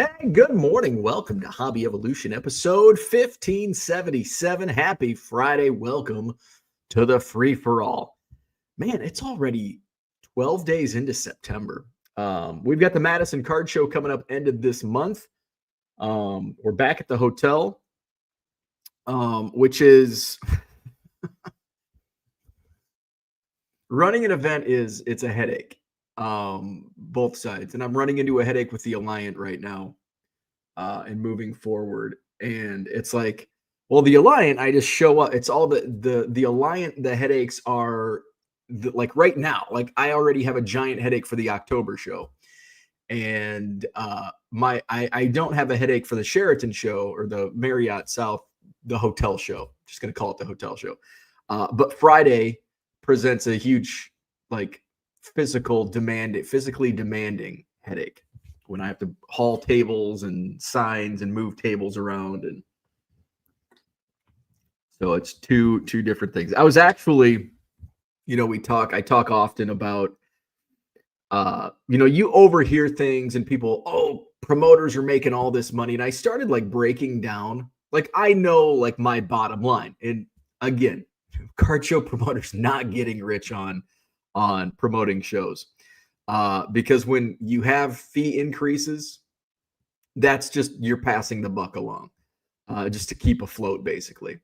Hey, good morning. Welcome to Hobby Evolution episode 1577. Happy Friday. Welcome to the free for all. Man, it's already 12 days into September. We've got the Madison Card Show coming up end of this month. We're back at the hotel, which is running an event it's a headache. Both sides. And I'm running into a headache with the Alliant right now. And moving forward. And it's like, well, the Alliant, I just show up. It's all the Alliant, the headaches are like right now. Like I already have a giant headache for the October show. And I don't have a headache for the Sheraton show or the Marriott South, the hotel show. Just gonna call it the hotel show. But Friday presents a huge, like physically demanding headache when I have to haul tables and signs and move tables around. And so it's two different things. I was actually, I talk often about, you overhear things and people, oh, promoters are making all this money. And I started like breaking down, like, I know like my bottom line. And again, card show promoters not getting rich on promoting shows. Because when you have fee increases, that's just you're passing the buck along, just to keep afloat, basically.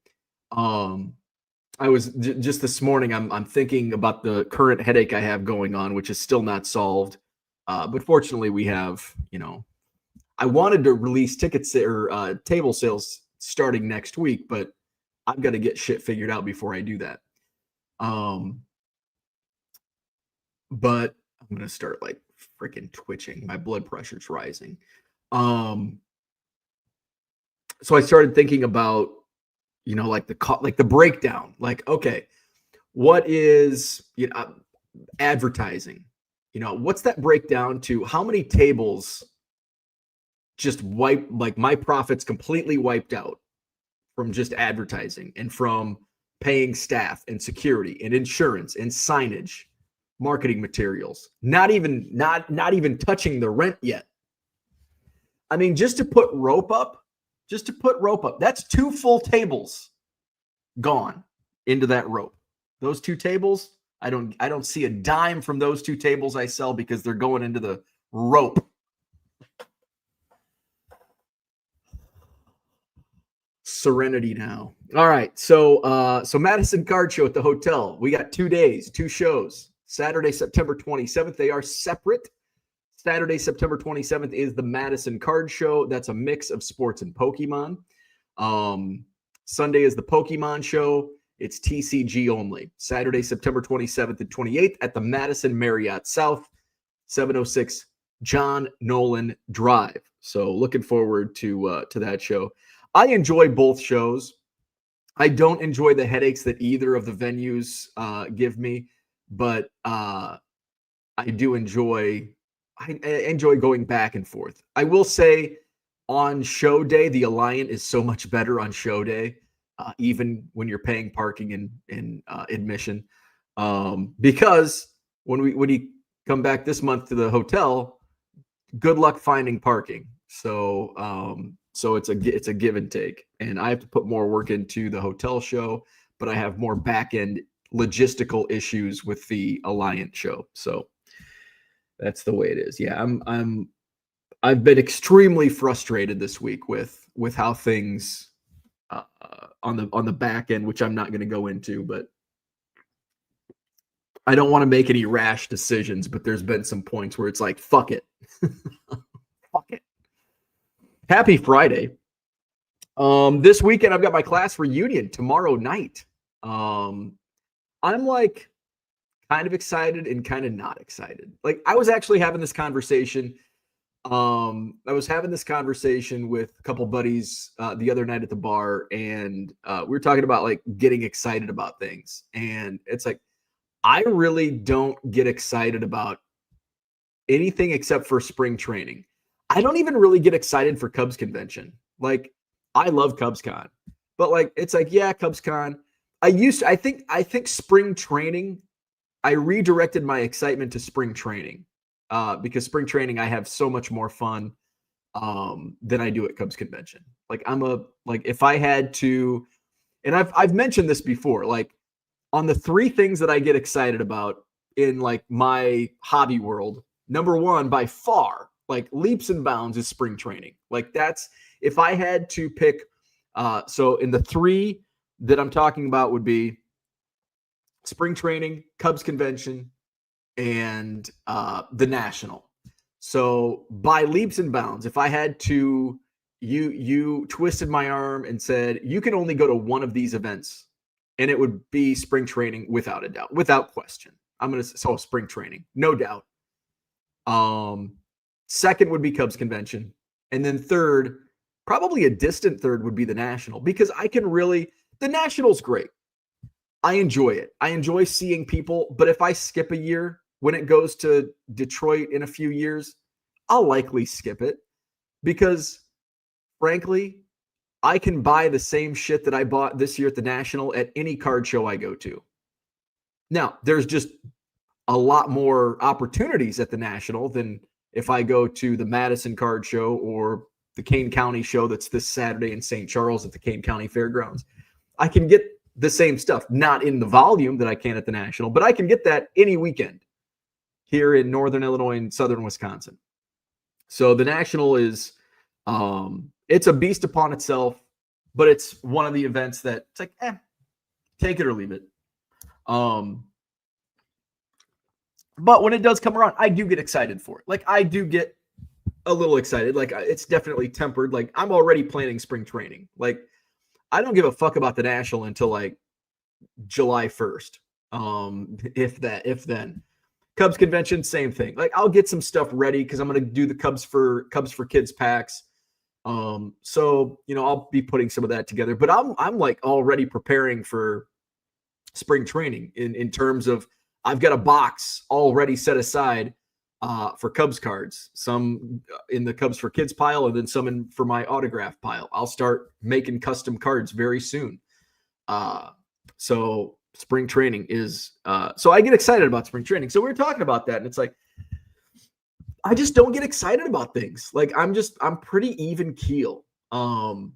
I was just this morning. I'm thinking about the current headache I have going on, which is still not solved. But fortunately, we have. I wanted to release tickets or table sales starting next week, but I've got to get shit figured out before I do that. But I'm going to start like freaking twitching. My blood pressure's rising. So I started thinking about, like the breakdown, like, okay, what is, advertising, what's that breakdown to? How many tables just like my profits completely wiped out from just advertising and from paying staff and security and insurance and signage, marketing materials, not even touching the rent yet. I mean, just to put rope up, that's 2 full tables gone into that rope. Those 2 tables, I don't see a dime from those 2 tables I sell because they're going into the rope. Serenity now. All right. So Madison Card Show at the hotel. We got 2 days, 2 shows. Saturday, September 27th. They are separate. Saturday, September 27th is the Madison Card Show. That's a mix of sports and Pokemon. Sunday is the Pokemon Show. It's TCG only. Saturday, September 27th and 28th at the Madison Marriott South, 706 John Nolan Drive. So looking forward to that show. I enjoy both shows. I don't enjoy the headaches that either of the venues give me, but I enjoy going back and forth. I will say on show day, the Alliant is so much better on show day, even when you're paying parking and admission. Because when you come back this month to the hotel, good luck finding parking. So it's a give and take, and I have to put more work into the hotel show, but I have more back end logistical issues with the Alliant show. So that's the way it is. Yeah, I've been extremely frustrated this week with how things on the back end, which I'm not going to go into, but I don't want to make any rash decisions, but there's been some points where it's like, fuck it. Fuck it. Happy Friday. This weekend I've got my class reunion tomorrow night. I'm like kind of excited and kind of not excited. Like I was actually having this conversation. I was having this conversation with a couple buddies the other night at the bar, and we were talking about like getting excited about things. And it's like, I really don't get excited about anything except for spring training. I don't even really get excited for Cubs convention. Like I love CubsCon, but like, it's like, yeah, CubsCon. I think spring training, I redirected my excitement to spring training because spring training, I have so much more fun than I do at Cubs convention. Like if I had to, and I've mentioned this before, like on the three things that I get excited about in like my hobby world, number one by far, like leaps and bounds, is spring training. Like that's, if I had to pick, so in the three that I'm talking about would be spring training, Cubs convention, and the National. So by leaps and bounds, if I had to, you twisted my arm and said you can only go to one of these events, and it would be spring training without a doubt, without question. I'm gonna so spring training, no doubt. Second would be Cubs convention, and then third, probably a distant third, would be the National, because I can really, the National's great. I enjoy it. I enjoy seeing people, but if I skip a year when it goes to Detroit in a few years, I'll likely skip it because, frankly, I can buy the same shit that I bought this year at the National at any card show I go to. Now, there's just a lot more opportunities at the National than if I go to the Madison Card Show or the Kane County show that's this Saturday in St. Charles at the Kane County Fairgrounds. I can get the same stuff, not in the volume that I can at the National, but I can get that any weekend here in Northern Illinois and Southern Wisconsin. So the National is, it's a beast upon itself, but it's one of the events that it's like, take it or leave it. But when it does come around, I do get excited for it. Like I do get a little excited. Like it's definitely tempered. Like I'm already planning spring training. Like I don't give a fuck about the National until like July 1st. If then. Cubs convention, same thing. Like I'll get some stuff ready because I'm going to do the Cubs for Kids packs. So I'll be putting some of that together. But I'm like already preparing for spring training in terms of I've got a box already set aside for Cubs cards, some in the Cubs for Kids pile, and then some for my autograph pile. I'll start making custom cards very soon. So spring training is, so I get excited about spring training. So we were talking about that, and it's like, I just don't get excited about things. Like I'm pretty even keel. And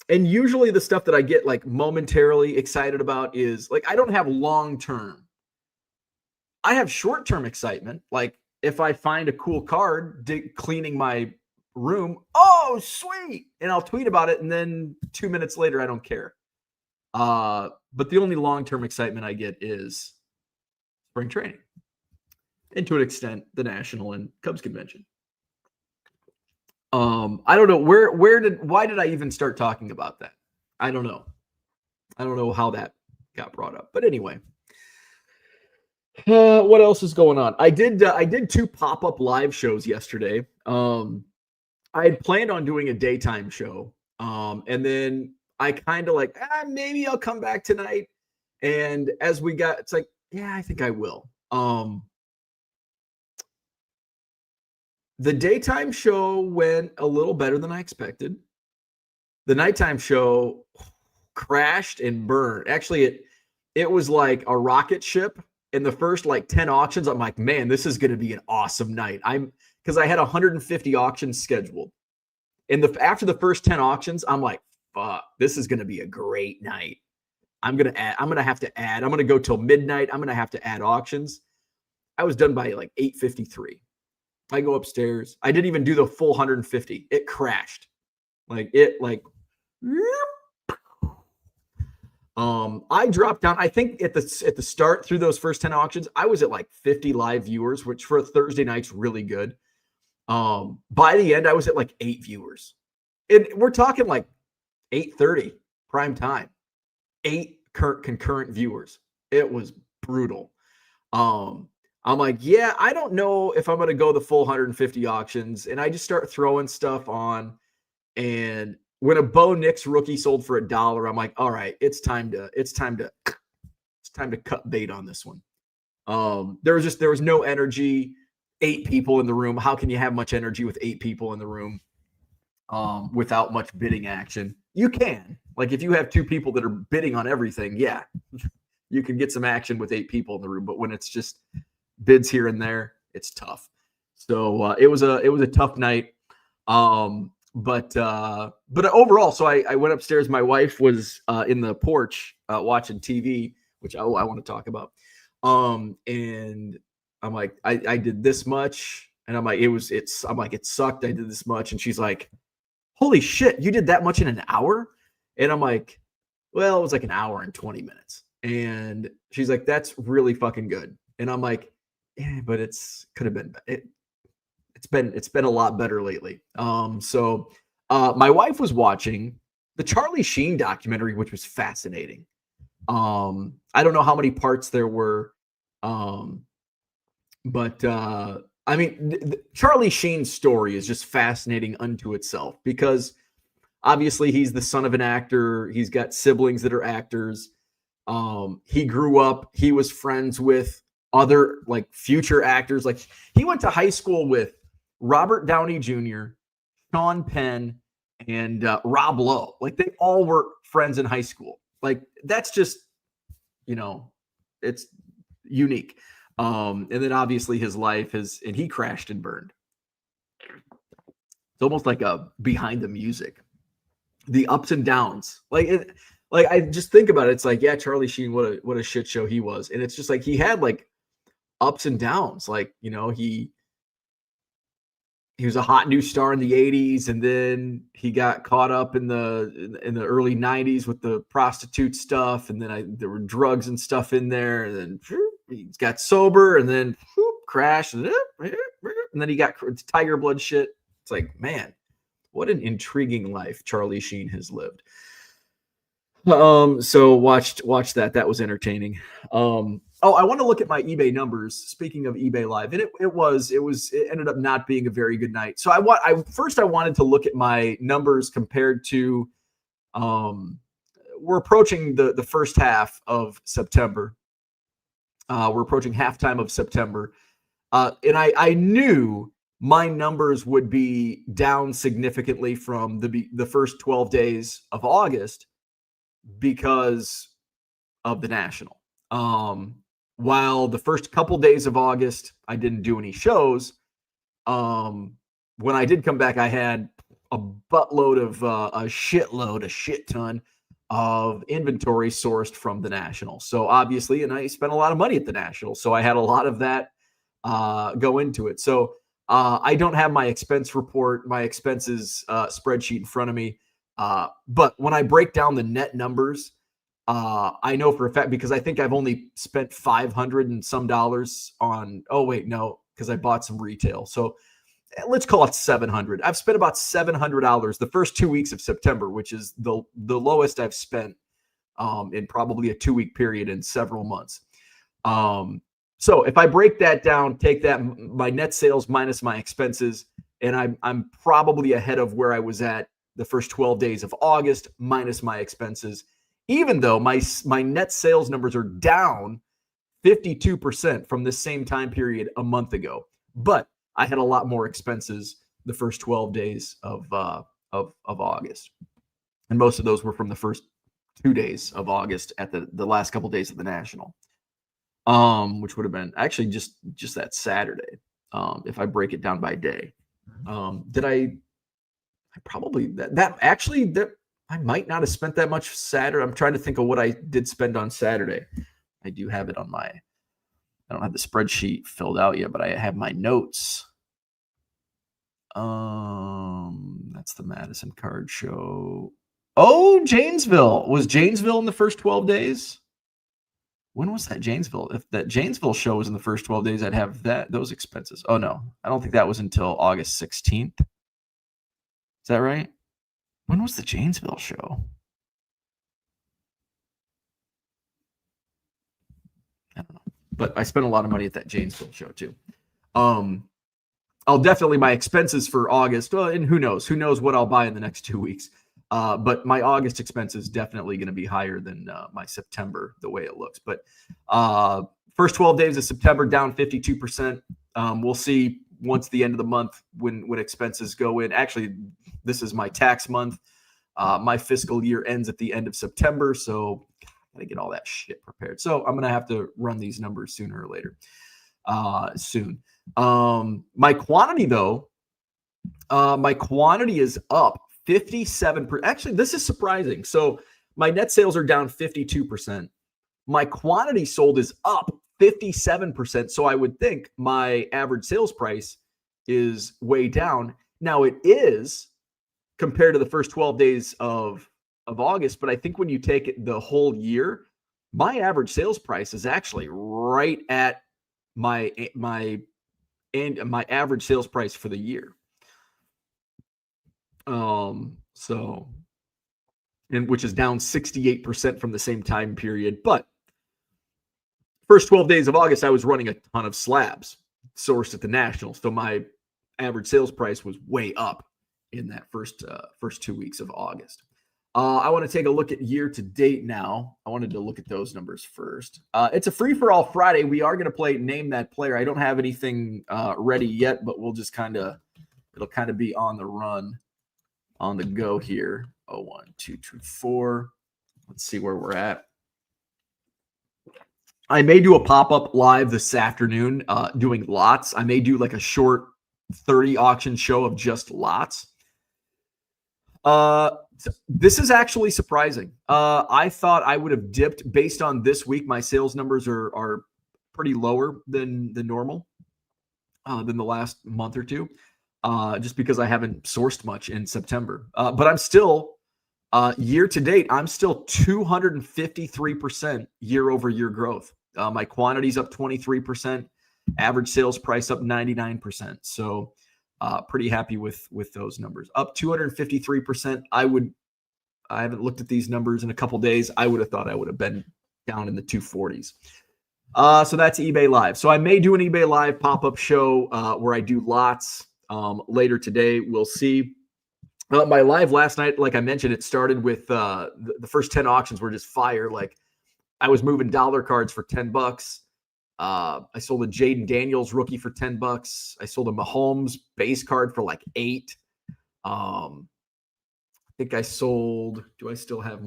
usually the stuff that I get like momentarily excited about is like, I don't have long-term. I have short-term excitement. Like if I find a cool card cleaning my room, oh, sweet. And I'll tweet about it. And then 2 minutes later, I don't care. But the only long-term excitement I get is spring training. And to an extent, the National and Cubs convention. I don't know why did I even start talking about that? I don't know. I don't know how that got brought up. But anyway. What else is going on? I did 2 pop-up live shows yesterday. I had planned on doing a daytime show. And then I kind of like, maybe I'll come back tonight. And as we got, it's like, yeah, I think I will. The daytime show went a little better than I expected. The nighttime show crashed and burned. Actually, it was like a rocket ship. In the first like 10 auctions, I'm like, man, this is going to be an awesome night. Because I had 150 auctions scheduled. And after the first 10 auctions, I'm like, fuck, this is going to be a great night. I'm going to go till midnight. I'm going to have to add auctions. I was done by like 8:53. I go upstairs. I didn't even do the full 150. It crashed. I dropped down. I think at the start through those first 10 auctions, I was at like 50 live viewers, which for a Thursday night's really good. By the end, I was at like 8 viewers. And we're talking like 8:30 prime time, 8 concurrent viewers. It was brutal. I'm like, yeah, I don't know if I'm going to go the full 150 auctions. And I just start throwing stuff on. And when a Bo Nix rookie sold for $1, I'm like, all right, it's time to cut bait on this one. There was no energy. 8 people in the room. How can you have much energy with 8 people in the room without much bidding action? You can. Like if you have 2 people that are bidding on everything, yeah, you can get some action with 8 people in the room. But when it's just bids here and there, it's tough. So it was a tough night. But overall, so I went upstairs. My wife was in the porch watching TV, which I want to talk about. And I'm like, I did this much, and I'm like, I'm like, it sucked. I did this much, and she's like, holy shit, you did that much in an hour? And I'm like, well, it was like an hour and 20 minutes. And she's like, that's really fucking good. And I'm like, yeah, but could have been it's been a lot better lately. My wife was watching the Charlie Sheen documentary, which was fascinating. I don't know how many parts there were. But I mean, Charlie Sheen's story is just fascinating unto itself because obviously he's the son of an actor. He's got siblings that are actors. He grew up, he was friends with other like future actors. Like he went to high school with Robert Downey Jr., Sean Penn, and Rob Lowe. Like they all were friends in high school. Like that's just, it's unique. And then obviously his life and he crashed and burned. It's almost like a behind the music, the ups and downs. Like I just think about it. It's like, yeah, Charlie Sheen, what a shit show he was. And it's just like, he had like ups and downs. Like, he was a hot new star in the 80s, and then he got caught up in the early 90s with the prostitute stuff, and then there were drugs and stuff in there, and then he got sober, and then crashed, and then he got tiger blood shit. It's like, man, what an intriguing life Charlie Sheen has lived. So watched that. That was entertaining. I want to look at my eBay numbers. Speaking of eBay Live, and it ended up not being a very good night. So I wanted to look at my numbers compared to, we're approaching the first half of September. We're approaching halftime of September. And I knew my numbers would be down significantly from the first 12 days of August because of the National. While the first couple days of August, I didn't do any shows. When I did come back, I had a buttload of a shit ton of inventory sourced from the National. So obviously, and I spent a lot of money at the National. So I had a lot of that go into it. So I don't have my expense report, my expenses spreadsheet in front of me. But when I break down the net numbers, I know for a fact, because I think I've only spent $500 and some on, because I bought some retail. So let's call it $700. I've spent about $700 the first 2 weeks of September, which is the lowest I've spent in probably a 2-week period in several months. So if I break that down, take that, my net sales minus my expenses, and I'm probably ahead of where I was at the first 12 days of August minus my expenses, even though my net sales numbers are down 52% from the same time period a month ago. But I had a lot more expenses the first 12 days of August. And most of those were from the first 2 days of August at the last couple of days of the National. Which would have been actually just that Saturday. If I break it down by day. I might not have spent that much Saturday. I'm trying to think of what I did spend on Saturday. I do have it on I don't have the spreadsheet filled out yet, but I have my notes. That's the Madison Card Show. Oh, Janesville. Was Janesville in the first 12 days? When was that Janesville? If that Janesville show was in the first 12 days, I'd have those expenses. Oh, no. I don't think that was until August 16th. Is that right? When was the Janesville show? I don't know. But I spent a lot of money at that Janesville show, too. I'll definitely, my expenses for August, and who knows what I'll buy in the next 2 weeks. But my August expense is definitely going to be higher than my September, the way it looks. But first 12 days of September, down 52%. We'll see once the end of the month when expenses go in. Actually, this is my tax month. My fiscal year ends at the end of September, so I got to get all that shit prepared. So I'm going to have to run these numbers sooner or later. Soon. My quantity, though, My quantity is up 57%. Actually, this is surprising. So my net sales are down 52%. My quantity sold is up 57%. So I would think my average sales price is way down. Now it is compared to the first 12 days of August, but I think when you take it the whole year, my average sales price is actually right at my average sales price for the year. So, and which is down 68% from the same time period. But first 12 days of August, I was running a ton of slabs sourced at the National. So my average sales price was way up in that first 2 weeks of August. I want to take a look at year to date now. I wanted to look at those numbers first. It's a free for all Friday. We are going to play Name That Player. I don't have anything ready yet, but we'll just it'll kind of be on the run, on the go here. 1, 2, 3, 4. Let's see where we're at. I may do a pop-up live this afternoon doing lots. I may do like a short 30 auction show of just lots. This is actually surprising. I thought I would have dipped based on this week. My sales numbers are pretty lower than the normal, than the last month or two, just because I haven't sourced much in September. But I'm still, year to date, I'm still 253% year over year growth. My quantity's up 23%, average sales price up 99%. So pretty happy with those numbers. Up 253%. I haven't looked at these numbers in a couple days. I would have thought I would have been down in the 240s. So that's eBay Live. So I may do an eBay Live pop-up show where I do lots later today. We'll see. My live last night, like I mentioned, it started with the first 10 auctions were just fire. Like I was moving dollar cards for $10. I sold a Jaden Daniels rookie for $10. I sold a Mahomes base card for like $8. I think I sold, do I still have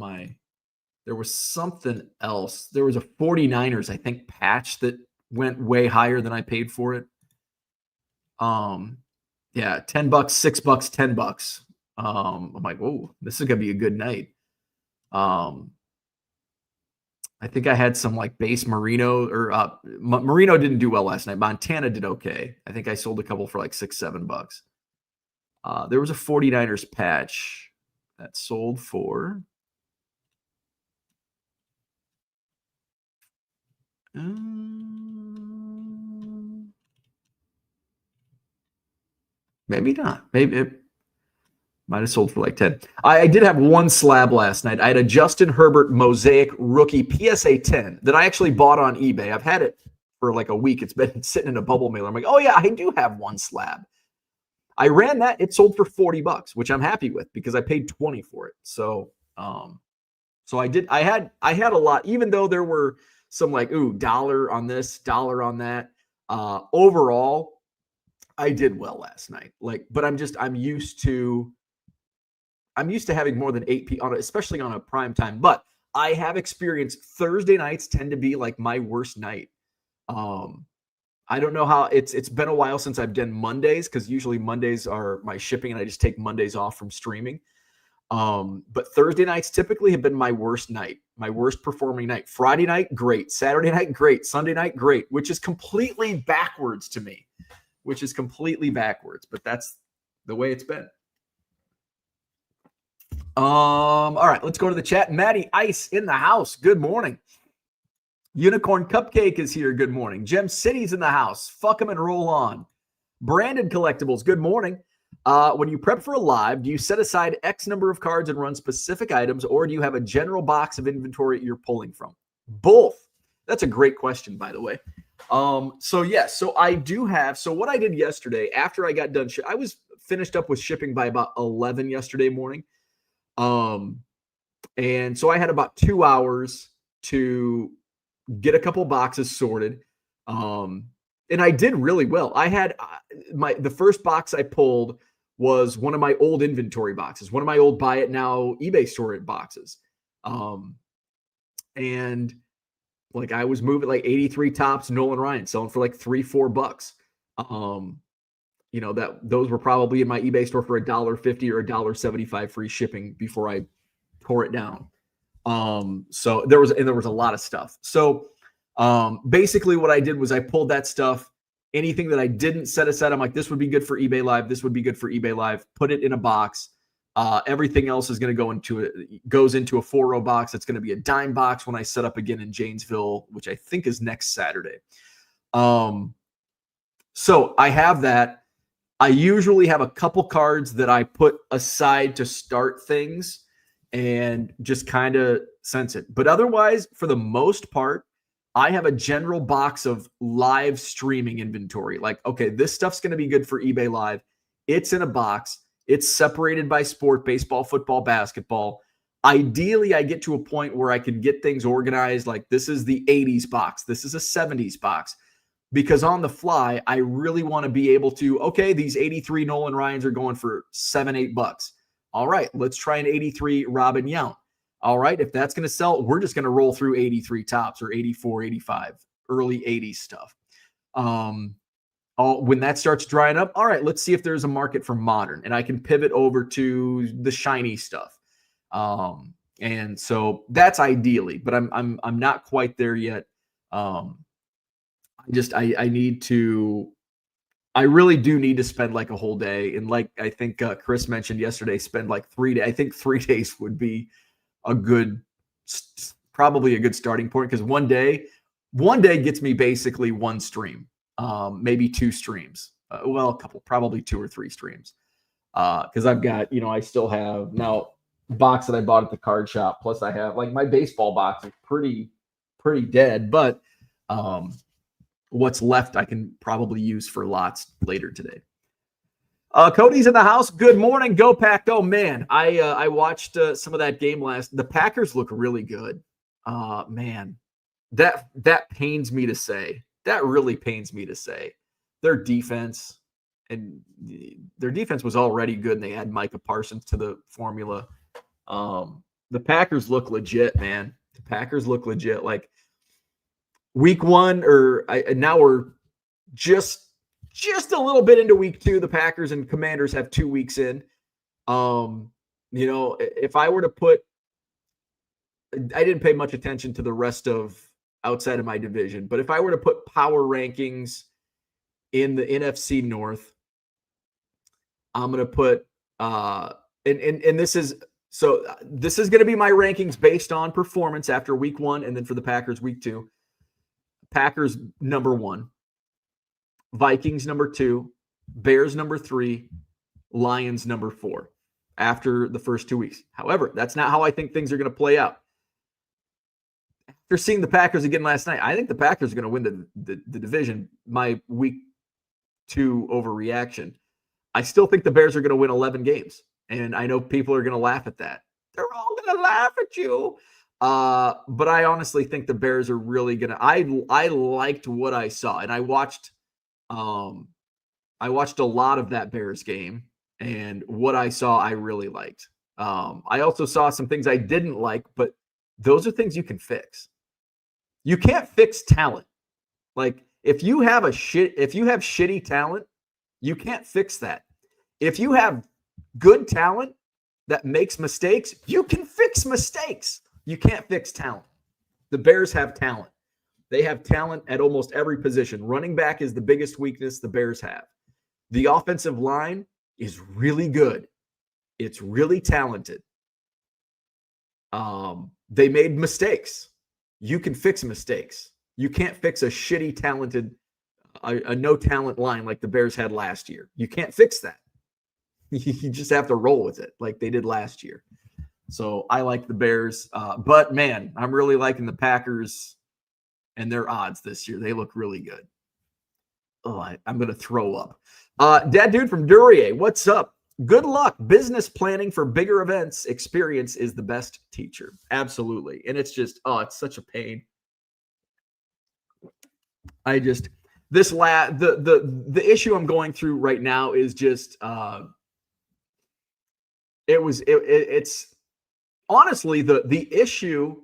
there was something else. There was a 49ers, I think, patch that went way higher than I paid for it. Yeah, $10, $6, $10. I'm like, whoa, this is going to be a good night. I think I had some like base Marino or Marino didn't do well last night. Montana did okay. I think I sold a couple for like $6, $7. There was a 49ers patch that sold for maybe not. Maybe it might have sold for like 10. I did have one slab last night. I had a Justin Herbert Mosaic rookie PSA 10 that I actually bought on eBay. I've had it for like a week. It's been sitting in a bubble mailer. I'm like, oh yeah, I do have one slab. I ran that. It sold for $40, which I'm happy with because I paid $20 for it. So, so I did. I had a lot, even though there were some like, ooh, $1 on this, $1 on that. Overall, I did well last night. Like, but I'm used to having more than 8 people on it, especially on a prime time. But I have experienced Thursday nights tend to be like my worst night. I don't know how it's been a while since I've done Mondays because usually Mondays are my shipping and I just take Mondays off from streaming. But Thursday nights typically have been my worst night, my worst performing night. Friday night, great. Saturday night, great. Sunday night, great, which is completely backwards to me, but that's the way it's been. All right, let's go to the chat. Matty Ice in the house. Good morning. Unicorn Cupcake is here. Good morning. Gem City's in the house. Fuck them and roll on. Branded Collectibles. Good morning. When you prep for a live, do you set aside X number of cards and run specific items, or do you have a general box of inventory you're pulling from? Both. That's a great question, by the way. So yes, so I do have. So what I did yesterday after I got done, I was finished up with shipping by about 11 yesterday morning. And so I had about 2 hours to get a couple boxes sorted. And I did really well. I had the first box I pulled was one of my old inventory boxes, one of my old buy it now eBay store it boxes. And like I was moving like 83 tops, Nolan Ryan selling for like $3-4. that those were probably in my eBay store for $1.50 or $1.75 free shipping before I tore it down. So there was a lot of stuff. So basically what I did was I pulled that stuff, anything that I didn't set aside, I'm like, this would be good for eBay Live. This would be good for eBay Live. Put it in a box. Everything else is going to goes into a 4-row box. It's going to be a dime box when I set up again in Janesville, which I think is next Saturday. So I have that. I usually have a couple cards that I put aside to start things and just kind of sense it. But otherwise, for the most part, I have a general box of live streaming inventory. Like, okay, this stuff's going to be good for eBay Live. It's in a box. It's separated by sport, baseball, football, basketball. Ideally, I get to a point where I can get things organized. Like, this is the 80s box. This is a 70s box. Because on the fly, I really want to be able to, okay, these 83 Nolan Ryans are going for $7-8. All right, let's try an 83 Robin Yount. All right, if that's going to sell, we're just going to roll through 83 tops or 84, 85, early 80s stuff. When that starts drying up, all right, let's see if there's a market for modern, and I can pivot over to the shiny stuff. And so that's ideally, but I'm not quite there yet. I really do need to spend like a whole day. And like, I think Chris mentioned yesterday, spend like 3 days. I think 3 days would be probably a good starting point. Cause one day gets me basically one stream, maybe 2 streams. A couple, probably 2 or 3 streams. Cause I've got, I still have now box that I bought at the card shop. Plus I have like my baseball box is pretty dead, but, what's left I can probably use for lots later today. Cody's in the house. Good morning. Go Pack. Oh man, I watched some of that game last. The Packers look really good. Man, that pains me to say. That really pains me to say. Their defense was already good, and they had Micah Parsons to the formula. The Packers look legit, man. The Packers look legit. Like, week 1, now we're just a little bit into week 2. The Packers and Commanders have 2 weeks in. If I were to I didn't pay much attention to the rest of outside of my division, but if I were to put power rankings in the NFC North, I'm going to put, this is going to be my rankings based on performance after week 1. And then for the Packers, week 2. Packers number 1, Vikings number 2, Bears number 3, Lions number 4 after the first 2 weeks. However, that's not how I think things are going to play out. After seeing the Packers again last night, I think the Packers are going to win the division. My week 2 overreaction. I still think the Bears are going to win 11 games. And I know people are going to laugh at that. They're all going to laugh at you. But I honestly think the Bears are really gonna. I liked what I saw, and I watched a lot of that Bears game, and what I saw I really liked. I also saw some things I didn't like, but those are things you can fix. You can't fix talent. Like, if you have shitty talent, you can't fix that. If you have good talent that makes mistakes, you can fix mistakes. You can't fix talent. The Bears have talent. They have talent at almost every position. Running back is the biggest weakness the Bears have. The offensive line is really good. It's really talented. They made mistakes. You can fix mistakes. You can't fix a shitty talented, a no talent line like the Bears had last year. You can't fix that. You just have to roll with it like they did last year. So I like the Bears, but man, I'm really liking the Packers and their odds this year. They look really good. Oh, I'm going to throw up. Dad Dude from Duryea, what's up? Good luck. Business planning for bigger events. Experience is the best teacher. Absolutely. And it's just, it's such a pain. The issue I'm going through right now is just, it's honestly, the issue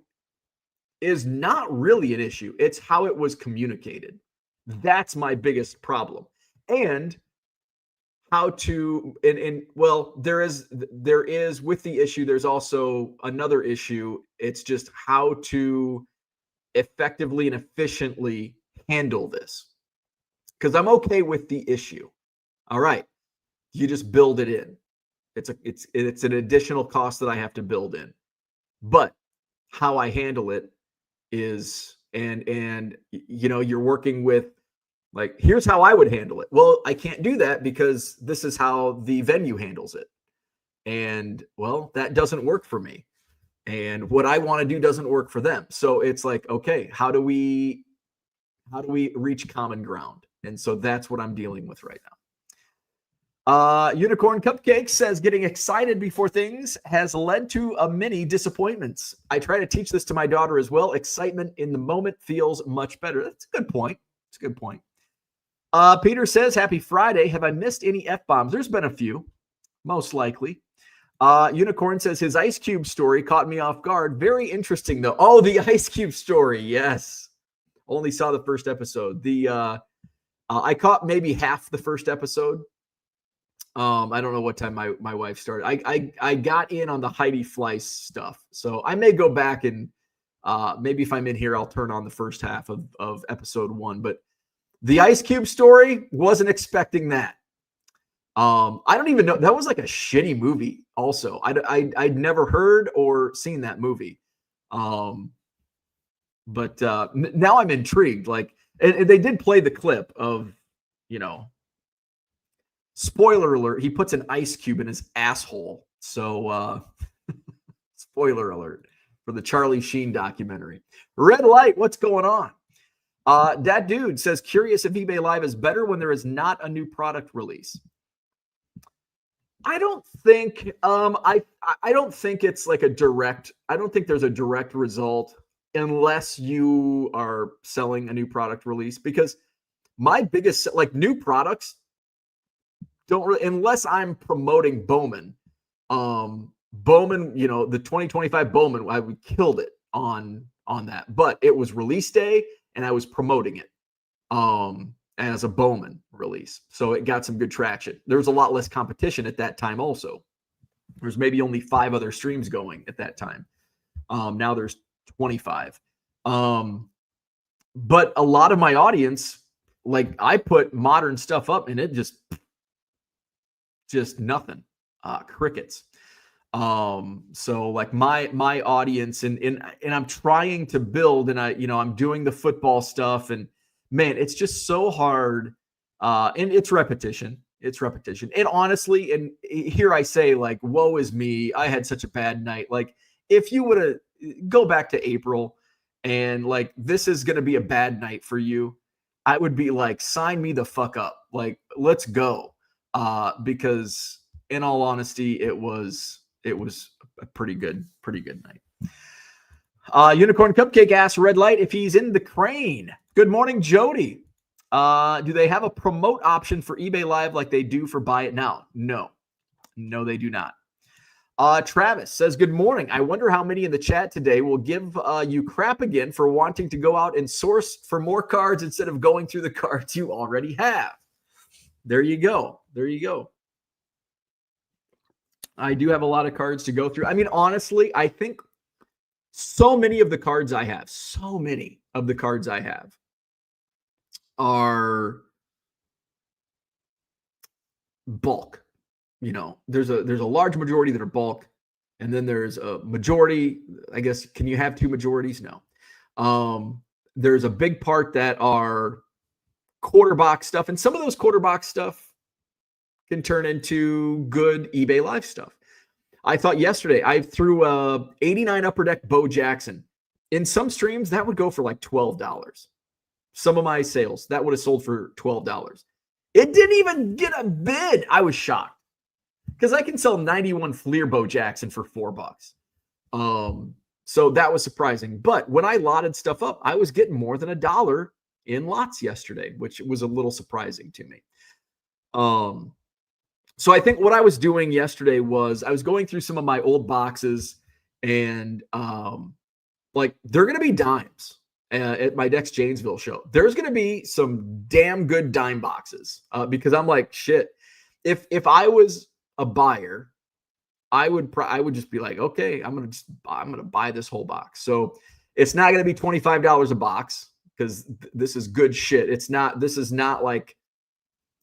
is not really an issue. It's how it was communicated. That's my biggest problem. And how to, and well, there is with the issue, there's also another issue. It's just how to effectively and efficiently handle this. Because I'm okay with the issue. All right. You just build it in. It's an additional cost that I have to build in. But how I handle it is, and you're working with, like, here's how I would handle it. Well, I can't do that because this is how the venue handles it. And well, that doesn't work for me. And what I want to do doesn't work for them. So it's like, okay, how do we reach common ground? And so that's what I'm dealing with right now. Unicorn Cupcake says getting excited before things has led to a many disappointments. I try to teach this to my daughter as well. Excitement in the moment feels much better. That's a good point. It's a good point. Peter says, happy Friday. Have I missed any F-bombs? There's been a few, most likely. Unicorn says his Ice Cube story caught me off guard. Very interesting, though. Oh, the Ice Cube story. Yes. Only saw the first episode. I caught maybe half the first episode. I don't know what time my wife started. I got in on the Heidi Fleiss stuff. So I may go back and maybe if I'm in here, I'll turn on the first half of episode 1. But the Ice Cube story, wasn't expecting that. I don't even know. That was like a shitty movie also. I'd never heard or seen that movie. But now I'm intrigued. Like, and they did play the clip of, spoiler alert, he puts an ice cube in his asshole. So, spoiler alert for the Charlie Sheen documentary. Red Light, what's going on? That dude says, curious if eBay Live is better when there is not a new product release. I don't think I don't think it's like I don't think there's a direct result unless you are selling a new product release, because my biggest, like, new products don't really, unless I'm promoting Bowman. Bowman, the 2025 Bowman, we killed it on that, but it was release day and I was promoting it as a Bowman release. So it got some good traction. There was a lot less competition at that time also. There's maybe only 5 other streams going at that time. Now there's 25. But a lot of my audience, like, I put modern stuff up and it just nothing, crickets. So like my audience and I'm trying to build, and I'm doing the football stuff, and man, it's just so hard. And it's repetition. And honestly, and here I say, like, woe is me. I had such a bad night. Like, if you would have go back to April and like, this is going to be a bad night for you, I would be like, sign me the fuck up. Like, let's go. Because in all honesty, it was a pretty good night. Unicorn Cupcake asks Red Light if he's in the crane. Good morning, Jody. Do they have a promote option for eBay Live like they do for Buy It Now? No, they do not. Travis says, good morning. I wonder how many in the chat today will give you crap again for wanting to go out and source for more cards instead of going through the cards you already have. There you go. I do have a lot of cards to go through. I mean, honestly, I think so many of the cards I have are bulk. There's a large majority that are bulk, and then there's a majority, I guess. Can you have 2 majorities? No. There's a big part that are quarter box stuff, and some of those quarter box stuff can turn into good eBay Live stuff. I thought yesterday I threw a 89 Upper Deck Bo Jackson. In some streams, that would go for like $12. Some of my sales, that would have sold for $12. It didn't even get a bid. I was shocked because I can sell 91 Fleer Bo Jackson for $4. So that was surprising. But when I lotted stuff up, I was getting more than $1 in lots yesterday, which was a little surprising to me. So I think what I was doing yesterday was I was going through some of my old boxes, and like, they're going to be dimes at my next Janesville show. There's going to be some damn good dime boxes because I'm like, shit, if I was a buyer, I would just be like, okay, I'm gonna buy this whole box. So it's not gonna be $25 a box because this is good shit. This is not like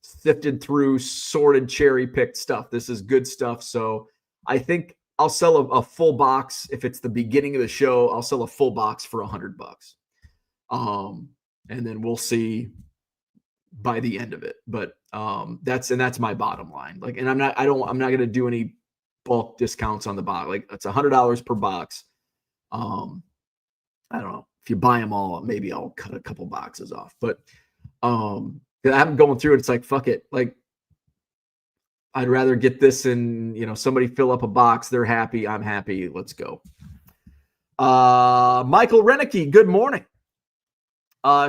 sifted through, sorted, cherry picked stuff. This is good stuff. So I think I'll sell a full box. If it's the beginning of the show, I'll sell a full box for $100. And then we'll see by the end of it. But that's my bottom line. Like, and I'm not going to do any bulk discounts on the box. Like, it's $100 per box. I don't know if you buy them all, maybe I'll cut a couple boxes off, but I'm going through it. It's like, fuck it. Like, I'd rather get this and, somebody fill up a box. They're happy. I'm happy. Let's go. Michael Renicky, good morning.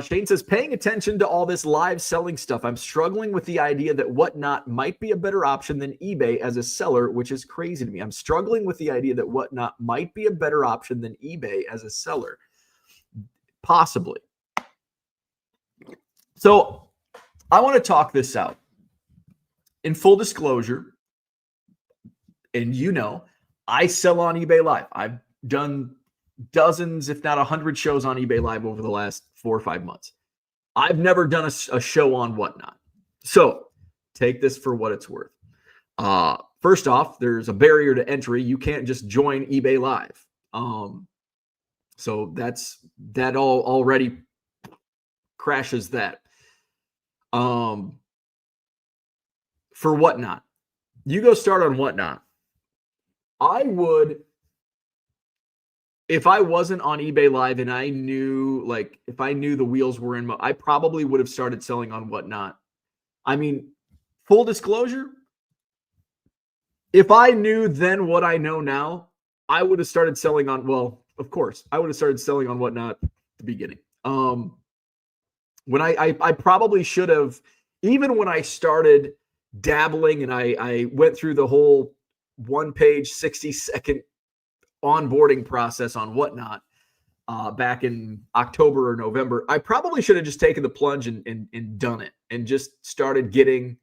Shane says, paying attention to all this live selling stuff, I'm struggling with the idea that Whatnot might be a better option than eBay as a seller, which is crazy to me. I'm struggling with the idea that Whatnot might be a better option than eBay as a seller. Possibly. So I want to talk this out. In full disclosure, and I sell on eBay Live. I've done dozens, if not 100 shows on eBay Live over the last 4 or 5 months. I've never done a show on Whatnot. So take this for what it's worth. First off, there's a barrier to entry. You can't just join eBay Live. So that already crashes that. For Whatnot, you go start on Whatnot. I would, if I wasn't on eBay Live and I knew, like, if I knew the wheels were in, I probably would have started selling on Whatnot. I mean, full disclosure, if I knew then what I know now, I would have started selling on, well, of course, I would have started selling on Whatnot at the beginning. When I probably should have, even when I started dabbling and I went through the whole 1-page, 60-second onboarding process on Whatnot back in October or November, I probably should have just taken the plunge and done it and just started getting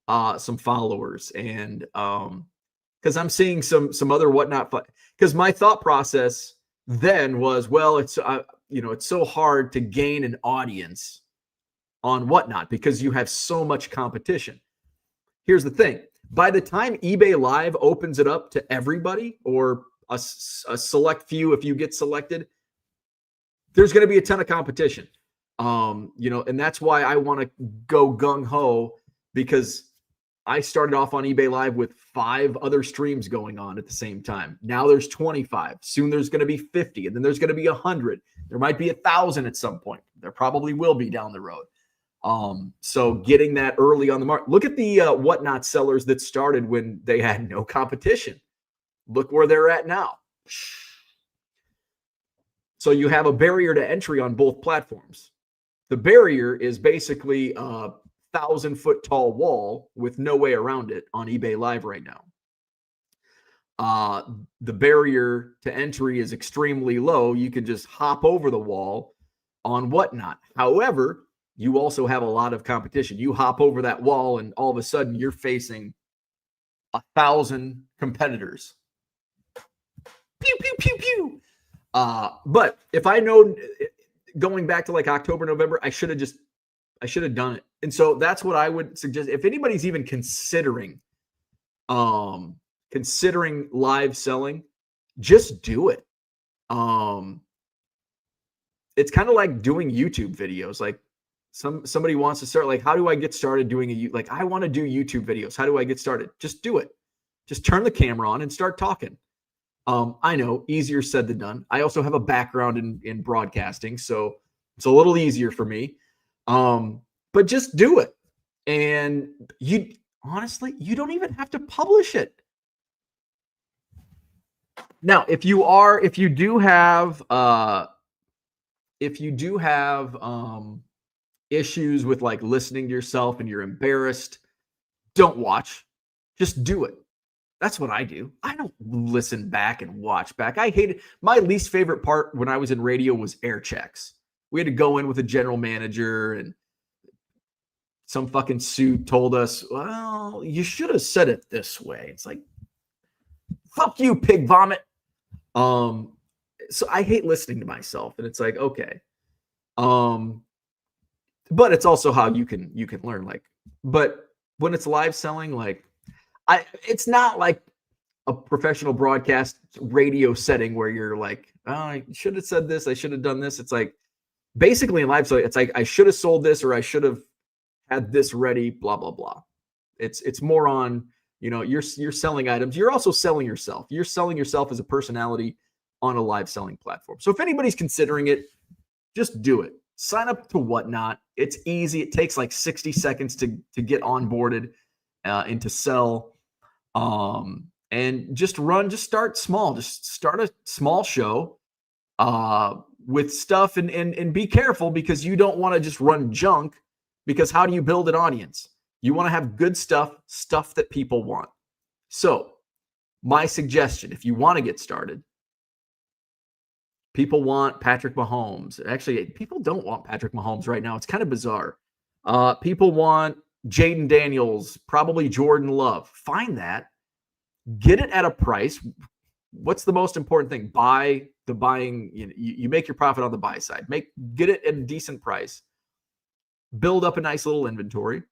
some followers. And because I'm seeing some other Whatnot, because my thought process then was, well, it's so hard to gain an audience on Whatnot because you have so much competition. Here's the thing. By the time eBay Live opens it up to everybody, or a select few, if you get selected, there's going to be a ton of competition. And that's why I want to go gung-ho, because I started off on eBay Live with 5 other streams going on at the same time. Now there's 25. Soon there's going to be 50, and then there's going to be 100. There might be 1,000 at some point. There probably will be down the road. So getting that early on the market. Look at the Whatnot sellers that started when they had no competition. Look where they're at now. So you have a barrier to entry on both platforms. The barrier is basically a 1,000-foot tall wall with no way around it on eBay Live right now. The barrier to entry is extremely low. You can just hop over the wall on Whatnot. However, you also have a lot of competition. You hop over that wall and all of a sudden you're facing 1,000 competitors. Pew, pew, pew, pew. But if I know, going back to like October, November, I should have done it. And so that's what I would suggest. If anybody's even considering live selling, just do it. It's kind of like doing YouTube videos. Like, somebody wants to start, like, how do I get started doing I want to do YouTube videos. How do I get started? Just do it. Just turn the camera on and start talking. I know, easier said than done. I also have a background in broadcasting, so it's a little easier for me. But just do it. And you don't even have to publish it. Now, if you do have issues with like listening to yourself and you're embarrassed, don't watch. Just do it. That's what I do. I don't listen back and watch back. I hate it. My least favorite part when I was in radio was air checks. We had to go in with a general manager and some fucking suit told us, well, you should have said it this way. It's like, fuck you, pig vomit. So I hate listening to myself, and it's like, okay. But it's also how you can learn. Like, but when it's live selling, like, it's not like a professional broadcast radio setting where you're like, oh, I should have said this, I should have done this. It's like basically in live selling, it's like I should have sold this, or I should have had this ready, blah blah blah. It's more on, you're selling items. You're also selling yourself. You're selling yourself as a personality on a live selling platform. So if anybody's considering it, just do it. Sign up to Whatnot. It's easy. It takes like 60 seconds to get onboarded and to sell. And just start small. Just start a small show with stuff, and be careful, because you don't want to just run junk, because how do you build an audience? You want to have good stuff that people want. So my suggestion, if you want to get started, people want Patrick Mahomes. Actually, people don't want Patrick Mahomes right now. It's kind of bizarre. People want Jaden Daniels, probably Jordan Love. Find that. Get it at a price. What's the most important thing? Buying. You make your profit on the buy side. Get it at a decent price. Build up a nice little inventory,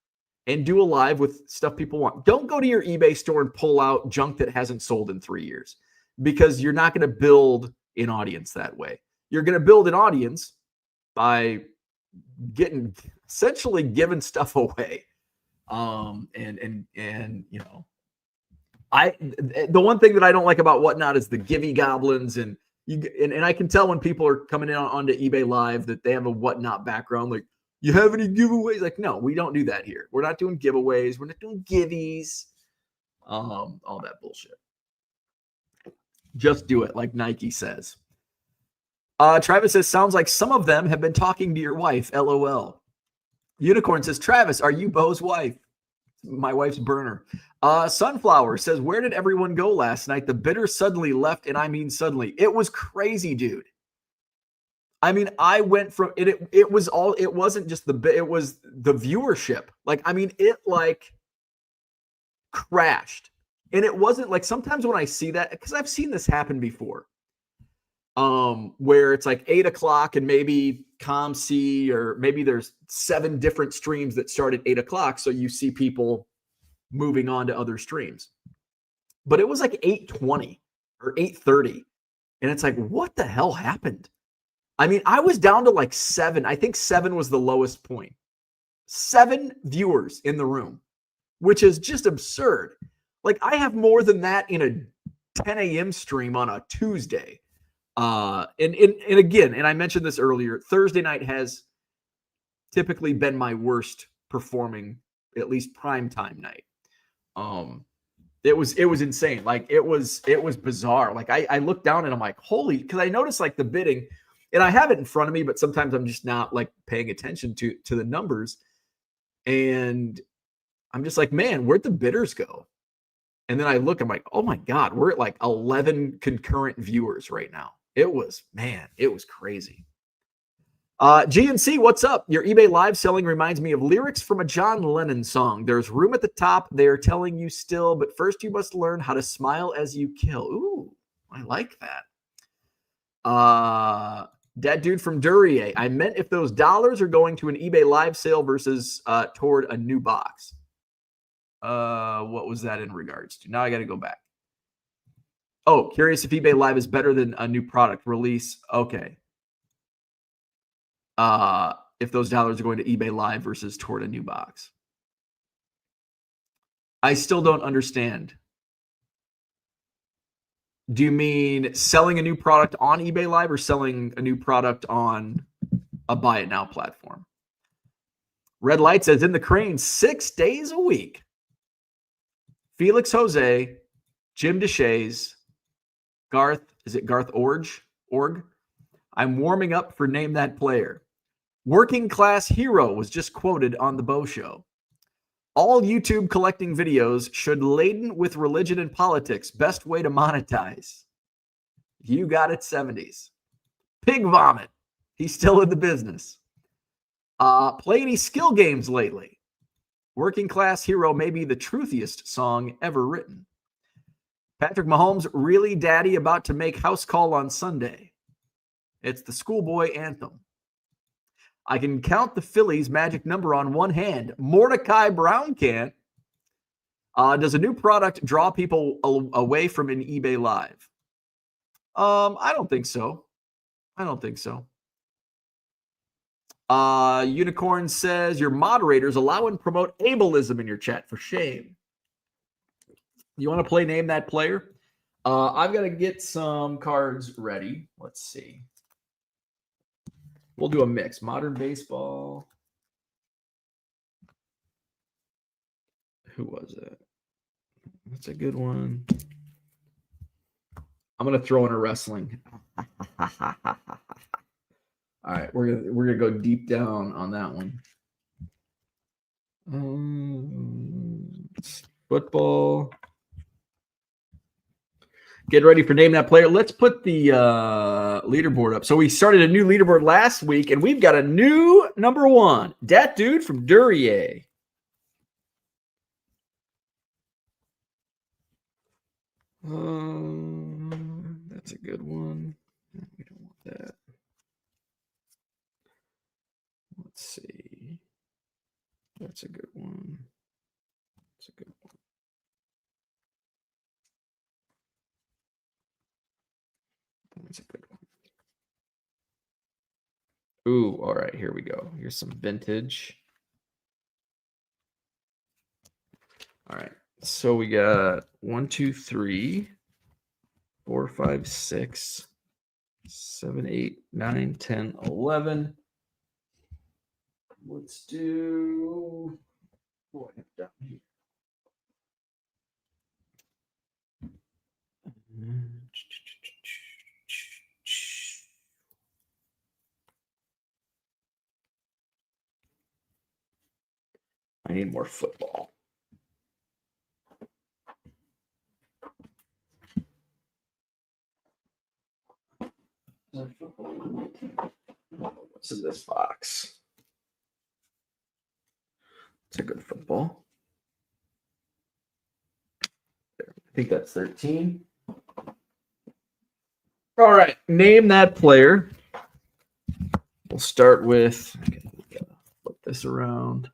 and do a live with stuff people want. Don't go to your eBay store and pull out junk that hasn't sold in 3 years, because you're not going to build an audience that way. You're going to build an audience by essentially giving stuff away. The one thing that I don't like about Whatnot is the givey goblins, and I can tell when people are coming in onto eBay Live that they have a Whatnot background. Like, you have any giveaways? Like, no, we don't do that here. We're not doing giveaways. We're not doing givvies. All that bullshit. Just do it, like Nike says. Travis says, sounds like some of them have been talking to your wife. LOL. Unicorn says, Travis, are you Bo's wife? My wife's burner. Sunflower says, where did everyone go last night? The bidders suddenly left, and I mean suddenly. It was crazy, dude. I mean, I went from it. It wasn't just it was the viewership. Like, I mean, it like crashed. And it wasn't like, sometimes when I see that, because I've seen this happen before, where it's like 8 o'clock and maybe ComC, or maybe there's 7 different streams that start at 8 o'clock. So you see people moving on to other streams. But it was like 8:20 or 8:30. And it's like, what the hell happened? I mean, I was down to like 7. I think 7 was the lowest point. 7 viewers in the room, which is just absurd. Like, I have more than that in a 10 a.m. stream on a Tuesday. And again, and I mentioned this earlier, Thursday night has typically been my worst performing, at least primetime night. It was insane. Like, it was bizarre. Like, I looked down and I'm like, holy, because I noticed like the bidding, and I have it in front of me, but sometimes I'm just not like paying attention to the numbers. And I'm just like, man, where'd the bidders go? And then I look, I'm like, oh my God, we're at like 11 concurrent viewers right now. It was crazy. GNC, what's up? Your eBay live selling reminds me of lyrics from a John Lennon song. There's room at the top. They are telling you still, but first you must learn how to smile as you kill. Ooh, I like that. That dude from Duryea. I meant if those dollars are going to an eBay live sale versus toward a new box. What was that in regards to? Now I got to go back. Oh, curious if eBay Live is better than a new product release. Okay. If those dollars are going to eBay Live versus toward a new box. I still don't understand. Do you mean selling a new product on eBay Live, or selling a new product on a buy it now platform? Red Light says, in the crane 6 days a week. Felix Jose, Jim DeShays, Garth, is it Garth Org? I'm warming up for Name That Player. Working Class Hero was just quoted on the Bo Show. All YouTube collecting videos should laden with religion and politics. Best way to monetize. You got it, 70s. Pig Vomit. He's still in the business. Play any skill games lately? Working Class Hero may be the truthiest song ever written. Patrick Mahomes, really daddy about to make house call on Sunday. It's the schoolboy anthem. I can count the Phillies' magic number on one hand. Mordecai Brown can't. Does a new product draw people away from an eBay Live? I don't think so. Unicorn says your moderators allow and promote ableism in your chat. For shame. You want to play Name That Player? I've got to get some cards ready. Let's see. We'll do a mix. Modern baseball. Who was it? That's a good one. I'm going to throw in a wrestling. All right, we're gonna go deep down on that one. Football. Get ready for Name That Player. Let's put the leaderboard up. So we started a new leaderboard last week, and we've got a new number one. Dat Dude from Duryea. That's a good one. We don't want that. Let's see. That's a good one. That's a good one. That's a good one. Ooh, all right, here we go. Here's some vintage. All right, so we got 1, 2, 3, 4, 5, 6, 7, 8, 9, 10, 11. Let's do what I have down here. I need more football. What's in this box? It's a good football. I think that's 13. All right, name that player. We'll start with, okay, flip this around.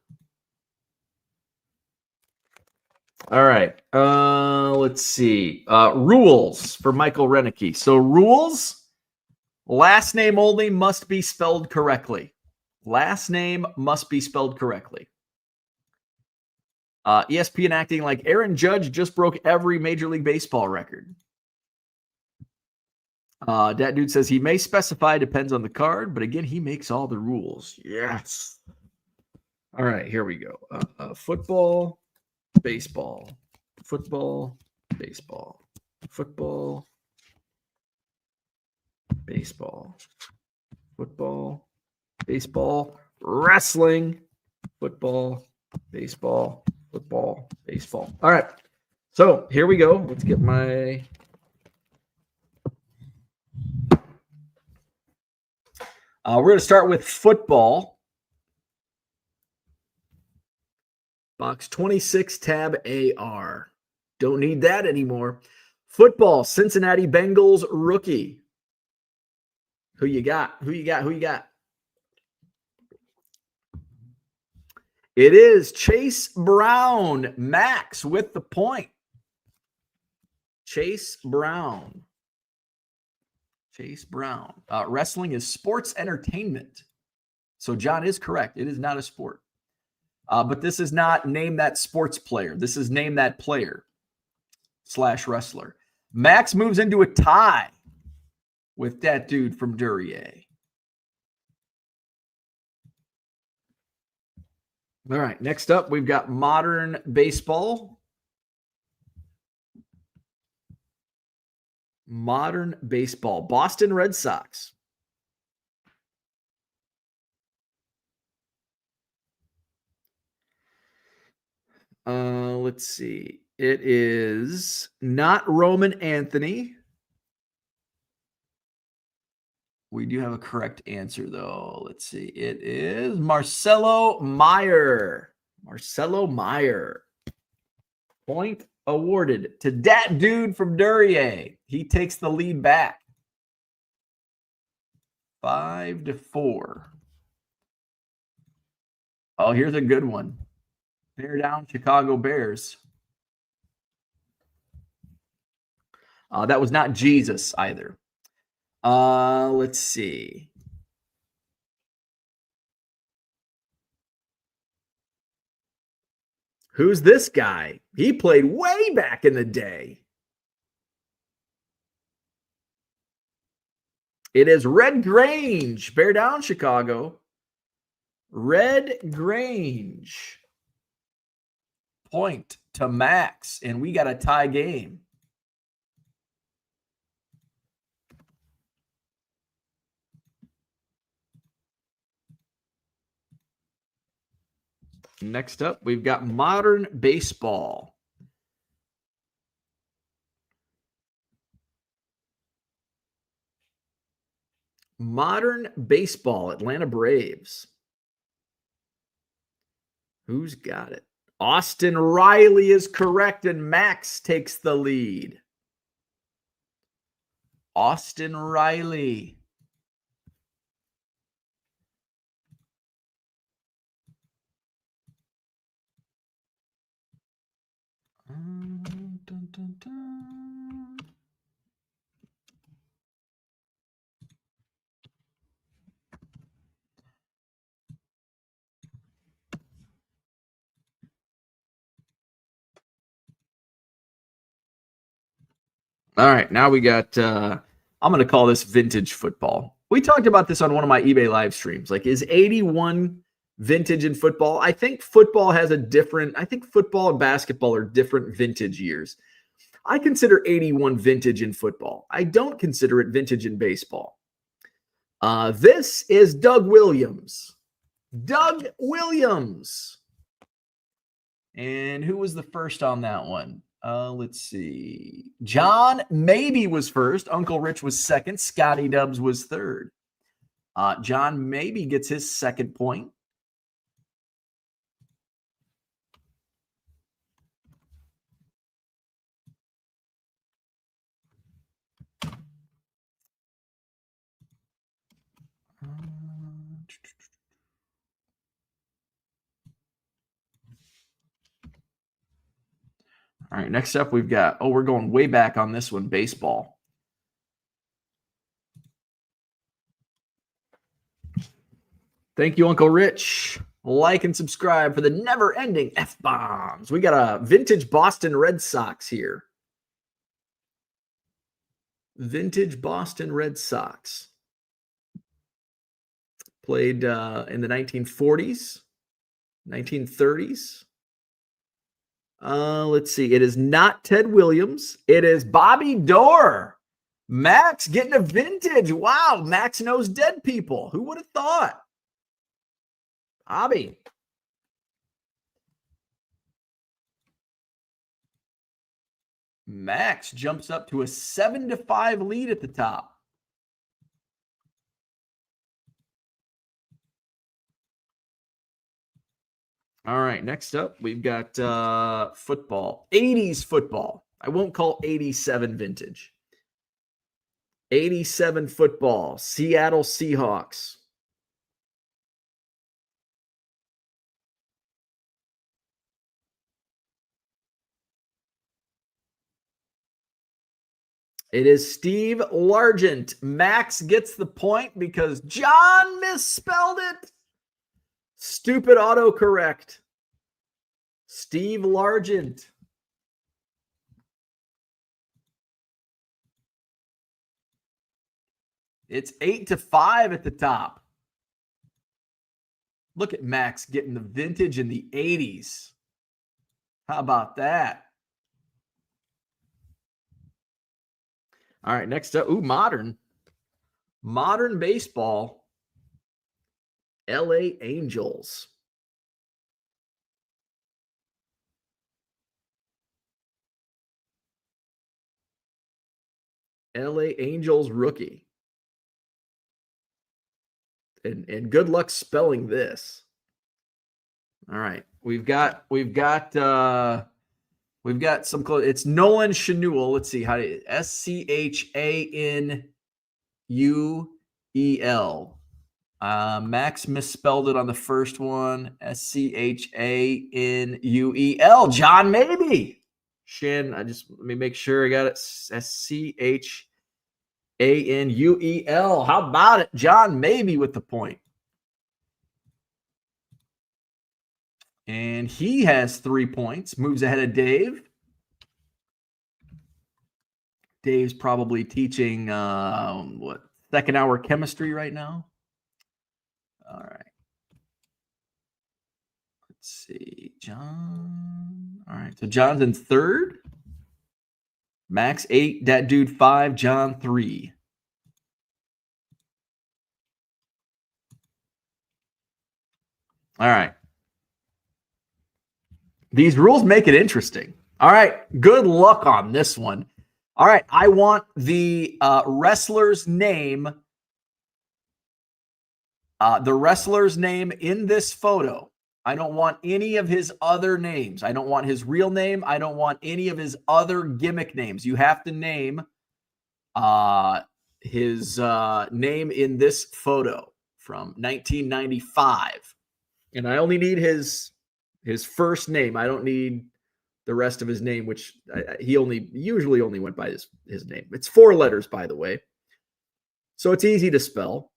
All right, let's see. Rules for Michael Renicky. So rules, last name only must be spelled correctly. Last name must be spelled correctly. ESPN acting like Aaron Judge just broke every Major League Baseball record. Dat Dude says he may specify, depends on the card, but again, he makes all the rules. Yes. All right, here we go. Football, baseball, football, baseball, football, baseball, football, baseball, wrestling, football, baseball, football, baseball. All right, so here we go. Let's get my... we're going to start with football. Box 26, tab AR. Don't need that anymore. Football, Cincinnati Bengals rookie. Who you got? Who you got? Who you got? It is Chase Brown. Max with the point. Chase Brown. Chase Brown. Wrestling is sports entertainment. So John is correct. It is not a sport. But this is not name that sports player. This is name that player / wrestler. Max moves into a tie with that dude from Duryea. All right, next up, we've got modern baseball. Modern baseball. Boston Red Sox. Let's see. It is not Roman Anthony. We do have a correct answer, though. Let's see. It is Marcelo Meyer. Marcelo Meyer. Point awarded to that dude from Duryea. He takes the lead back. 5-4. Oh, here's a good one. Bear down, Chicago Bears. That was not Jesus either. Let's see. Who's this guy? He played way back in the day. It is Red Grange. Bear down, Chicago. Red Grange. Point to Max, and we got a tie game. Next up, we've got Modern Baseball. Modern Baseball, Atlanta Braves. Who's got it? Austin Riley is correct, and Max takes the lead. Austin Riley. Dun, dun, dun. All right, now we got, I'm going to call this vintage football. We talked about this on one of my eBay live streams. Like, is 81 vintage in football? I think football has a different, I think football and basketball are different vintage years. I consider 81 vintage in football. I don't consider it vintage in baseball. This is Doug Williams. Doug Williams. And who was the first on that one? Let's see. John Maybe was first. Uncle Rich was second. Scotty Dubs was third. John Maybe gets his second point. All right, next up we've got, we're going way back on this one, baseball. Thank you, Uncle Rich. Like and subscribe for the never-ending F-bombs. We got a vintage Boston Red Sox here. Vintage Boston Red Sox. Played in the 1940s, 1930s. Let's see. It is not Ted Williams. It is Bobby Doerr. Max getting a vintage. Wow, Max knows dead people. Who would have thought? Bobby. Max jumps up to a 7-5 lead at the top. All right, next up, we've got football. 80s football. I won't call 87 vintage. 87 football. Seattle Seahawks. It is Steve Largent. Max gets the point because John misspelled it. Stupid autocorrect. Steve Largent. It's 8-5 at the top. Look at Max getting the vintage in the 80s. How about that? All right, next up. Modern. Modern baseball. LA Angels. LA Angels rookie. And good luck spelling this. All right. We've got some close. It's Nolan Shanuel. Let's see how to SCHANUEL. Max misspelled it on the first one. SCHANUEL. John Maybe. Shin. Let me make sure I got it. SCHANUEL. How about it? John Maybe with the point. And he has 3 points. Moves ahead of Dave. Dave's probably teaching second hour chemistry right now. All right. Let's see. John. All right. So John's in third. Max 8. That dude 5. John 3. All right. These rules make it interesting. All right. Good luck on this one. All right. I want the wrestler's name. The wrestler's name in this photo. I don't want any of his other names. I don't want his real name. I don't want any of his other gimmick names. You have to name his name in this photo from 1995. And I only need his first name. I don't need the rest of his name, which he usually only went by his name. It's 4 letters, by the way. So it's easy to spell.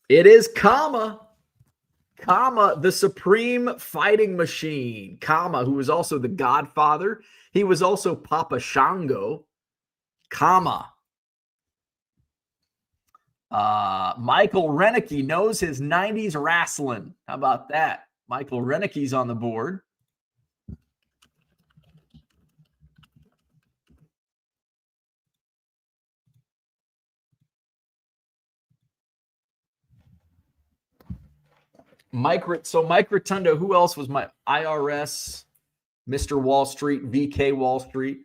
It is Kama, the Supreme Fighting Machine. Kama, who was also the Godfather. He was also Papa Shango. Kama. Michael Renicky knows his 90s wrestling. How about that? Michael Renicky's on the board. Mike Rotundo, who else was my IRS, Mr. Wall Street, VK Wall Street?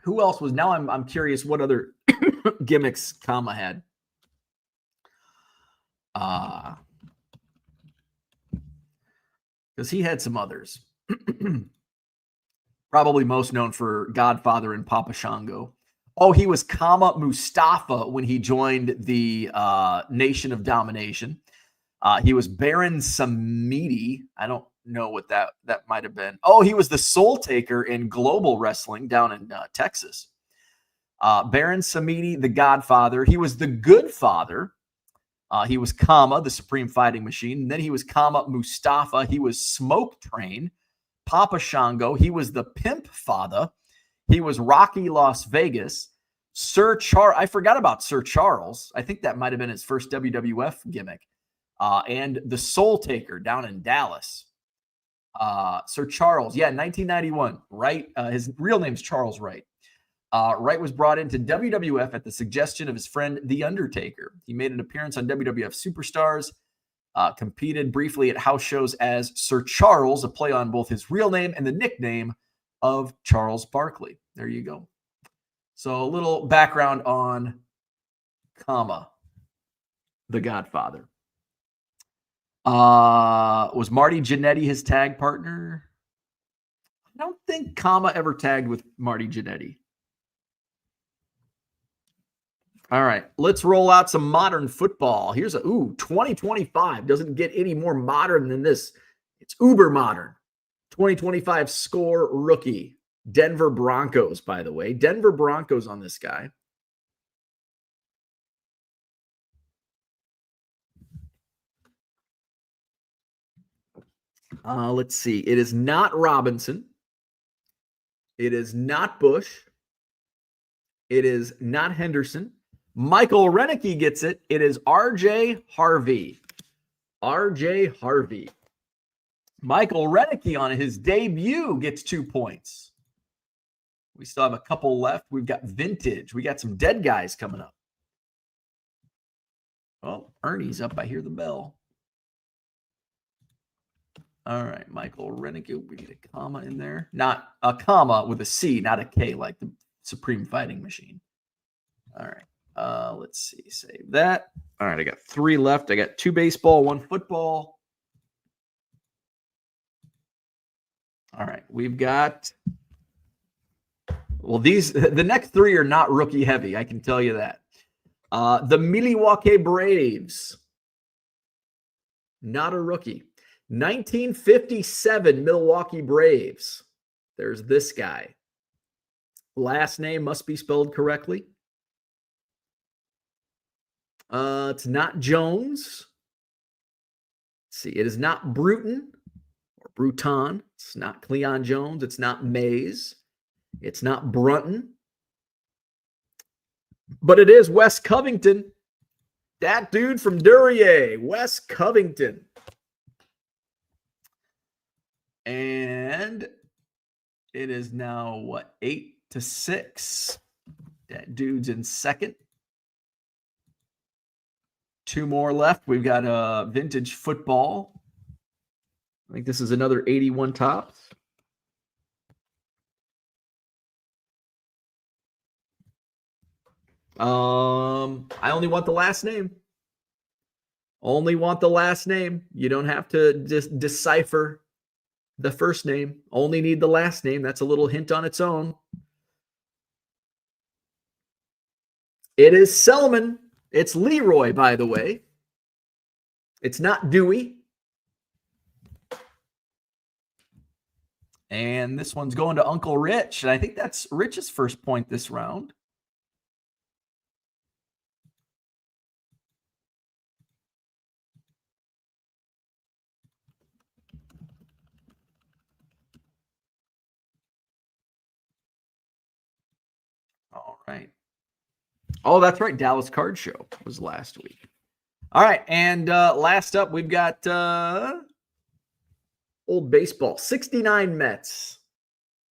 Who else was? Now I'm curious what other gimmicks Kama had. Because he had some others. Probably most known for Godfather and Papa Shango. Oh, he was Kama Mustafa when he joined the Nation of Domination. He was Baron Samedi. I don't know what that might have been. Oh, he was the Soul Taker in Global Wrestling down in Texas. Baron Samedi, the Godfather. He was the Good Father. He was Kama, the Supreme Fighting Machine. And then he was Kama Mustafa. He was Smoke Train. Papa Shango. He was the Pimp Father. He was Rocky Las Vegas. Sir Charles. I forgot about Sir Charles. I think that might have been his first WWF gimmick. And the Soul Taker down in Dallas. Sir Charles. Yeah, 1991. Wright. His real name's Charles Wright. Wright was brought into WWF at the suggestion of his friend, The Undertaker. He made an appearance on WWF Superstars, competed briefly at house shows as Sir Charles, a play on both his real name and the nickname of Charles Barkley. There you go. So a little background on Kama, the Godfather. Was Marty Jannetty his tag partner? I don't think Kama ever tagged with Marty Jannetty. All right, let's roll out some modern football. Here's 2025. Doesn't get any more modern than this. It's uber modern. 2025 score rookie. Denver Broncos, by the way. Denver Broncos on this guy. Let's see. It is not Robinson. It is not Bush. It is not Henderson. Michael Renicky gets it. It is R.J. Harvey. R.J. Harvey. Michael Renicky on his debut gets 2 points. We still have a couple left. We've got vintage. We got some dead guys coming up. Well, Ernie's up. I hear the bell. All right, Michael Renicky. We need a comma in there. Not a comma with a C, not a K like the Supreme Fighting Machine. All right. Let's see. Save that. All right, I got 3 left. I got 2 baseball, 1 football. All right, we've got. Well, the next 3 are not rookie heavy. I can tell you that. The Milwaukee Braves. Not a rookie. 1957 Milwaukee Braves. There's this guy. Last name must be spelled correctly. It's not Jones. Let's see, it is not Bruton or Bruton. It's not Cleon Jones. It's not Mays. It's not Brunton. But it is Wes Covington. That dude from Duryea, Wes Covington. And it is now, 8-6. That dude's in second. 2 more left. We've got vintage football. I think this is another 81 Topps. I only want the last name. Only want the last name. You don't have to just decipher the first name. Only need the last name. That's a little hint on its own. It is Selman. It's Leroy, by the way. It's not Dewey. And this one's going to Uncle Rich. And I think that's Rich's first point this round. All right. Oh, that's right. Dallas Card Show was last week. All right. And last up, we've got old baseball. 69 Mets.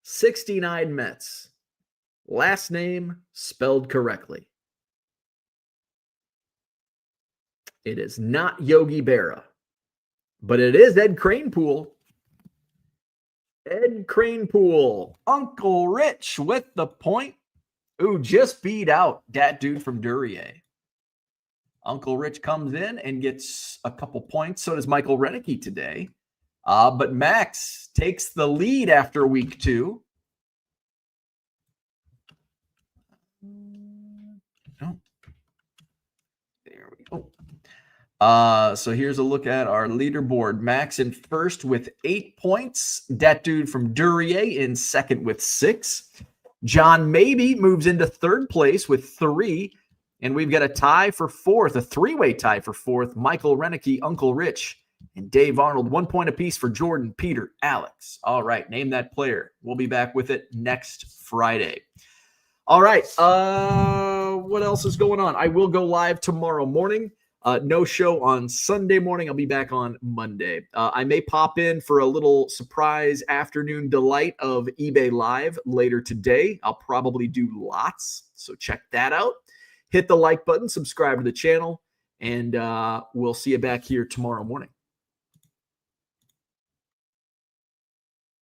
69 Mets. Last name spelled correctly. It is not Yogi Berra, but it is Ed Kranepool. Ed Kranepool. Uncle Rich with the point. Ooh, just beat out that dude from Duryea. Uncle Rich comes in and gets a couple points. So does Michael Renicky today. But Max takes the lead after week 2. Oh. There we go. So here's a look at our leaderboard. Max in first with 8 points. That dude from Duryea in second with 6. John Maybe moves into third place with 3. And we've got a tie for fourth, a 3-way tie for fourth. Michael Renicky, Uncle Rich, and Dave Arnold. 1 point apiece for Jordan, Peter, Alex. All right, name that player. We'll be back with it next Friday. All right, what else is going on? I will go live tomorrow morning. No show on Sunday morning. I'll be back on Monday. I may pop in for a little surprise afternoon delight of eBay Live later today. I'll probably do lots, so check that out. Hit the like button, subscribe to the channel, and we'll see you back here tomorrow morning.